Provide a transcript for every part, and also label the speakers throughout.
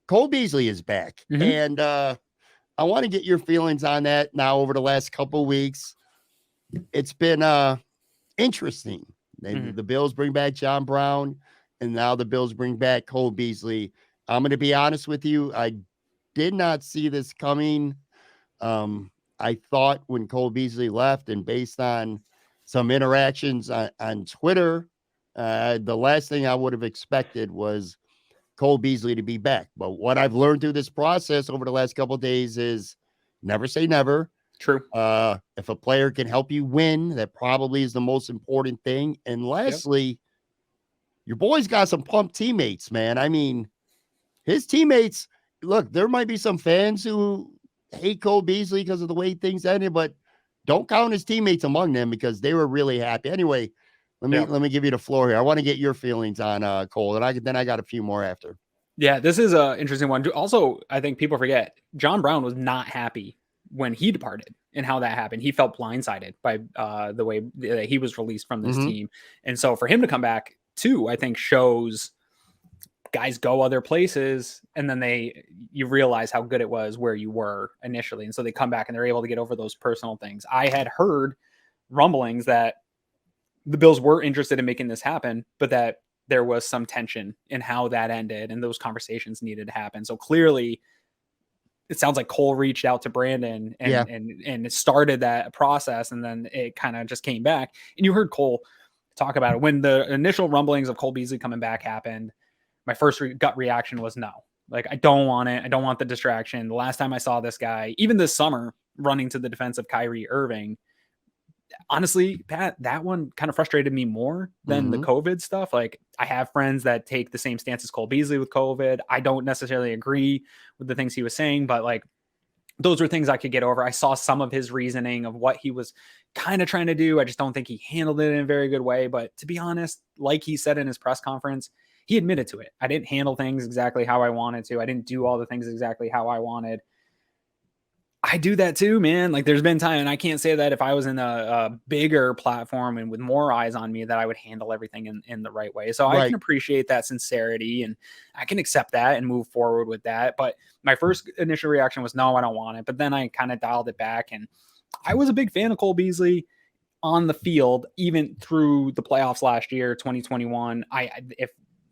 Speaker 1: Cole Beasley is back.
Speaker 2: Mm-hmm.
Speaker 1: And I want to get your feelings on that now over the last couple of weeks. It's been interesting.
Speaker 2: Mm-hmm.
Speaker 1: The Bills bring back John Brown, and now the Bills bring back Cole Beasley. I'm going to be honest with you. I did not see this coming. I thought when Cole Beasley left, and based on some interactions on Twitter, the last thing I would have expected was Cole Beasley to be back. But what I've learned through this process over the last couple of days is never say never.
Speaker 2: True.
Speaker 1: If a player can help you win, that probably is the most important thing. And lastly, your boy's got some pumped teammates, man. I mean, his teammates, look, there might be some fans who hate Cole Beasley because of the way things ended, but don't count his teammates among them because they were really happy. Anyway, let me give you the floor here. I want to get your feelings on Cole, and then I got a few more after.
Speaker 2: Yeah, this is an interesting one. Also, I think people forget John Brown was not happy when he departed and how that happened. He felt blindsided by the way that he was released from this team. And so for him to come back too, I think shows guys go other places and then you realize how good it was where you were initially. And so they come back and they're able to get over those personal things. I had heard rumblings that the Bills were interested in making this happen, but that there was some tension in how that ended and those conversations needed to happen. So clearly it sounds like Cole reached out to Brandon and it started that process. And then it kind of just came back, and you heard Cole talk about it when the initial rumblings of Cole Beasley coming back happened. My first gut reaction was no. Like, I don't want it. I don't want the distraction. The last time I saw this guy, even this summer, running to the defense of Kyrie Irving, honestly, Pat, that one kind of frustrated me more than the COVID stuff. Like, I have friends that take the same stance as Cole Beasley with COVID. I don't necessarily agree with the things he was saying, but like, those were things I could get over. I saw some of his reasoning of what he was kind of trying to do. I just don't think he handled it in a very good way. But to be honest, like he said in his press conference, he admitted to it. I didn't handle things exactly how I wanted to. I didn't do all the things exactly how I wanted. I do that too, man. Like, there's been time, and I can't say that if I was in a bigger platform and with more eyes on me that I would handle everything in the right way. So I can appreciate that sincerity, and I can accept that and move forward with that. But my first initial reaction was, no, I don't want it. But then I kind of dialed it back, and I was a big fan of Cole Beasley on the field, even through the playoffs last year, 2021.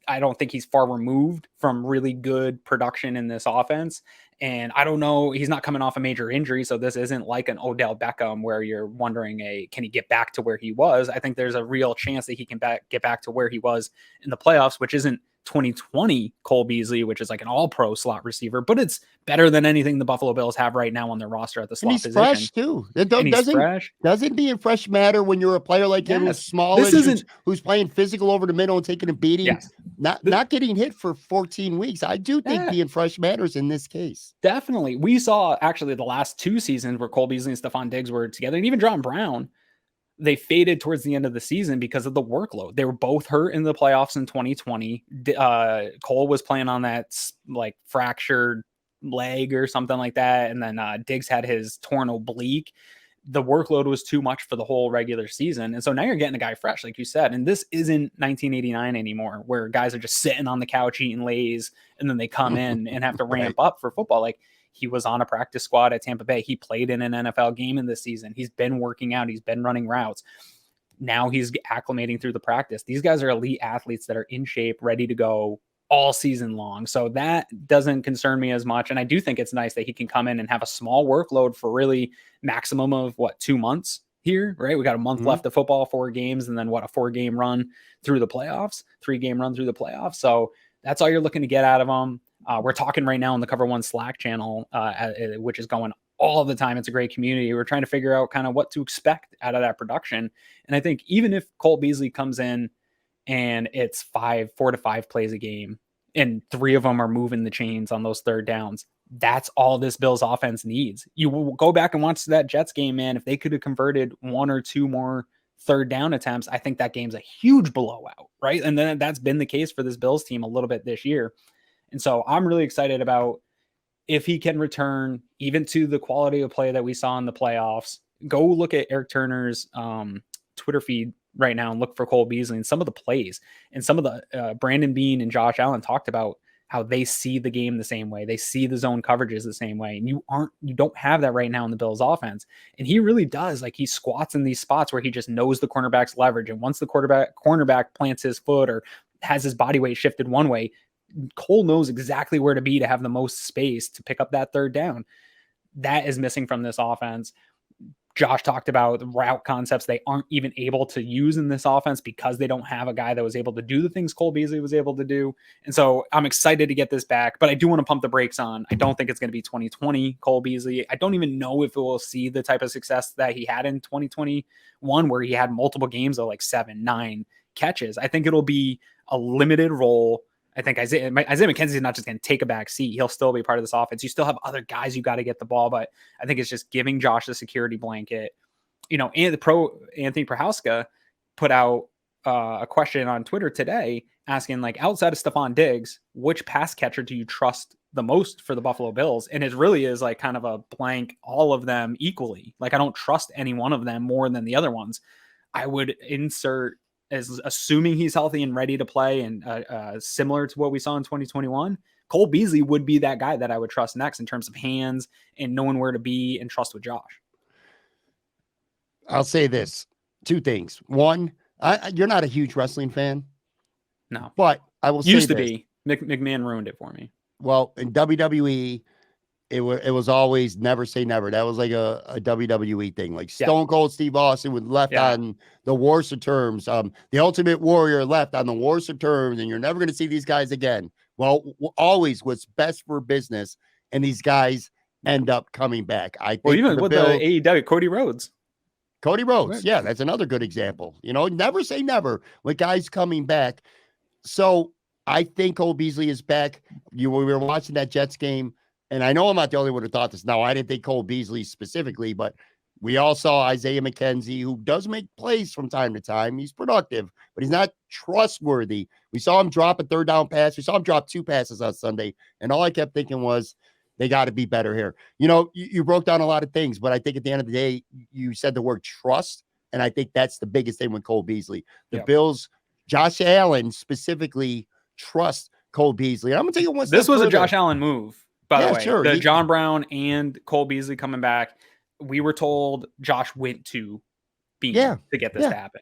Speaker 2: I don't think he's far removed from really good production in this offense. And I don't know, he's not coming off a major injury. So this isn't like an Odell Beckham where you're wondering, can he get back to where he was? I think there's a real chance that he can get back to where he was in the playoffs, which isn't 2020 Cole Beasley, which is like an all-pro slot receiver, but it's better than anything the Buffalo Bills have right now on their roster at the slot position.
Speaker 1: Fresh too. Doesn't being fresh matter when you're a player like him who's smallish, who's playing physical over the middle and taking a beating?
Speaker 2: Yes.
Speaker 1: Not getting hit for 14 weeks. I do think being fresh matters in this case.
Speaker 2: Definitely. We saw actually the last two seasons where Cole Beasley and Stephon Diggs were together, and even John Brown, they faded towards the end of the season because of the workload. They were both hurt in the playoffs in 2020. Cole was playing on that like fractured leg or something like that. And then Diggs had his torn oblique. The workload was too much for the whole regular season. And so now you're getting a guy fresh, like you said. And this isn't 1989 anymore, where guys are just sitting on the couch eating Lay's and then they come in and have to ramp up for football. Like, he was on a practice squad at Tampa Bay. He played in an NFL game in this season. He's been working out. He's been running routes. Now he's acclimating through the practice. These guys are elite athletes that are in shape, ready to go all season long. So that doesn't concern me as much. And I do think it's nice that he can come in and have a small workload for really maximum of 2 months here, right? We got a month left of football, 4 games, and then a 4-game run through the playoffs, 3-game run through the playoffs. So that's all you're looking to get out of him. We're talking right now on the Cover One Slack channel, which is going all the time. It's a great community. We're trying to figure out kind of what to expect out of that production. And I think even if Cole Beasley comes in and it's 4 to 5 plays a game, and 3 of them are moving the chains on those third downs, that's all this Bills offense needs. You will go back and watch that Jets game, man. If they could have converted 1 or 2 more third down attempts, I think that game's a huge blowout, right? And then that's been the case for this Bills team a little bit this year. And so I'm really excited about if he can return even to the quality of play that we saw in the playoffs. Go look at Eric Turner's Twitter feed right now and look for Cole Beasley and some of the plays and some of the Brandon Beane and Josh Allen talked about how they see the game the same way. They see the zone coverages the same way. And you don't have that right now in the Bills offense. And he really does. Like, he squats in these spots where he just knows the cornerback's leverage. And once the cornerback plants his foot or has his body weight shifted one way, Cole knows exactly where to be to have the most space to pick up that third down. That is missing from this offense. Josh talked about the route concepts they aren't even able to use in this offense because they don't have a guy that was able to do the things Cole Beasley was able to do. And so I'm excited to get this back, but I do want to pump the brakes on. I don't think it's going to be 2020 Cole Beasley. I don't even know if we'll see the type of success that he had in 2021, where he had multiple games of like 7-9 catches. I think it'll be a limited role. I think Isaiah McKenzie is not just going to take a back seat. He'll still be part of this offense. You still have other guys you got to get the ball, but I think it's just giving Josh the security blanket. You know, and the pro Anthony Prohaska put out a question on Twitter today asking, like, outside of Stephon Diggs, which pass catcher do you trust the most for the Buffalo Bills? And it really is like kind of a blank, all of them equally. Like, I don't trust any one of them more than the other ones. I would insert, as assuming he's healthy and ready to play, and similar to what we saw in 2021, Cole Beasley would be that guy that I would trust next in terms of hands and knowing where to be and trust with Josh.
Speaker 1: I'll say this, 2 things. One, you're not a huge wrestling fan.
Speaker 2: No,
Speaker 1: but I will say
Speaker 2: used to
Speaker 1: this.
Speaker 2: be. McMahon ruined it for me.
Speaker 1: Well, in WWE, it was always never say never. That was like a WWE thing. Like Stone Cold Steve Austin was left on the worst of terms. The Ultimate Warrior left on the worst of terms, and you're never going to see these guys again. Well, always what's best for business, and these guys end up coming back. I think
Speaker 2: even with the AEW, Cody Rhodes.
Speaker 1: Yeah, that's another good example. You know, never say never with guys coming back. So I think Cole Beasley is back. We were watching that Jets game, and I know I'm not the only one who thought this. Now, I didn't think Cole Beasley specifically, but we all saw Isaiah McKenzie, who does make plays from time to time. He's productive, but he's not trustworthy. We saw him drop a third down pass. We saw him drop 2 passes on Sunday, and all I kept thinking was, they got to be better here. You know, you broke down a lot of things, but I think at the end of the day, you said the word trust, and I think that's the biggest thing with Cole Beasley. The Bills, Josh Allen specifically, trust Cole Beasley. And I'm going to take it one step
Speaker 2: This was
Speaker 1: further.
Speaker 2: A Josh Allen move, by the way.
Speaker 1: Sure.
Speaker 2: The John Brown and Cole Beasley coming back, we were told Josh went to Bean to get this to happen.